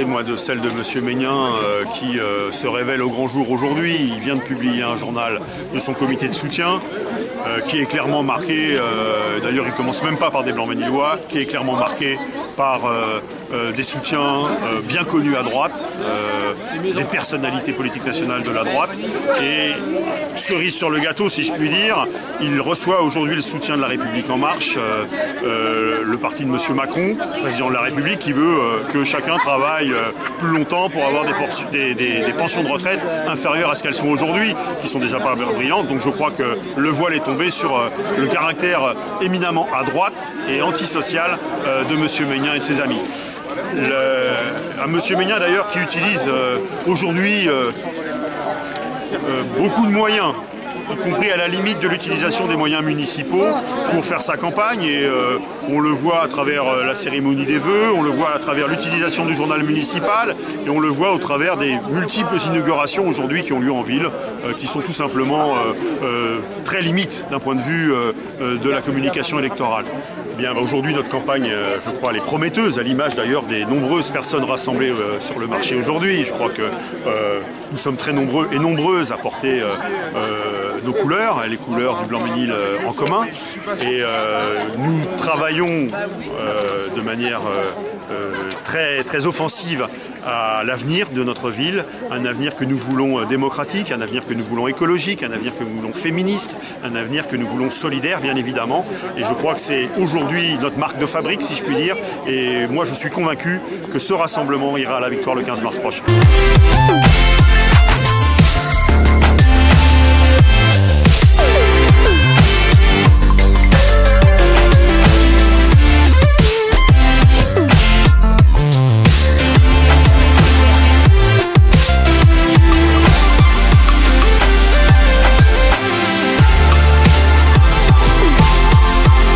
moi, de celle de M. Maignan qui se révèle au grand jour aujourd'hui. Il vient de publier un journal de son comité de soutien qui est clairement marqué, d'ailleurs il ne commence même pas par des Blancs-Ménillois, qui est clairement marqué par des soutiens bien connus à droite, des personnalités politiques nationales de la droite. Et cerise sur le gâteau, si je puis dire, il reçoit aujourd'hui le soutien de La République En Marche, le parti de M. Macron, président de la République, qui veut que chacun travaille plus longtemps pour avoir des pensions de retraite inférieures à ce qu'elles sont aujourd'hui, qui sont déjà pas brillantes. Donc je crois que le voile est tombé sur le caractère éminemment à droite et antisocial de M. Maignan et de ses amis. À M. Maignan d'ailleurs qui utilise aujourd'hui beaucoup de moyens, y compris à la limite de l'utilisation des moyens municipaux pour faire sa campagne. Et on le voit à travers la cérémonie des vœux, on le voit à travers l'utilisation du journal municipal, et on le voit au travers des multiples inaugurations aujourd'hui qui ont lieu en ville, qui sont tout simplement très limites d'un point de vue de la communication électorale. Bien, aujourd'hui, notre campagne, je crois, elle est prometteuse, à l'image d'ailleurs des nombreuses personnes rassemblées sur le marché aujourd'hui. Je crois que nous sommes très nombreux et nombreuses à porter nos couleurs, les couleurs du Blanc-Ménil en commun. Et nous travaillons de manière très offensive à l'avenir de notre ville, un avenir que nous voulons démocratique, un avenir que nous voulons écologique, un avenir que nous voulons féministe, un avenir que nous voulons solidaire, bien évidemment. Et je crois que c'est aujourd'hui notre marque de fabrique, si je puis dire. Et moi, je suis convaincu que ce rassemblement ira à la victoire le 15 mars prochain.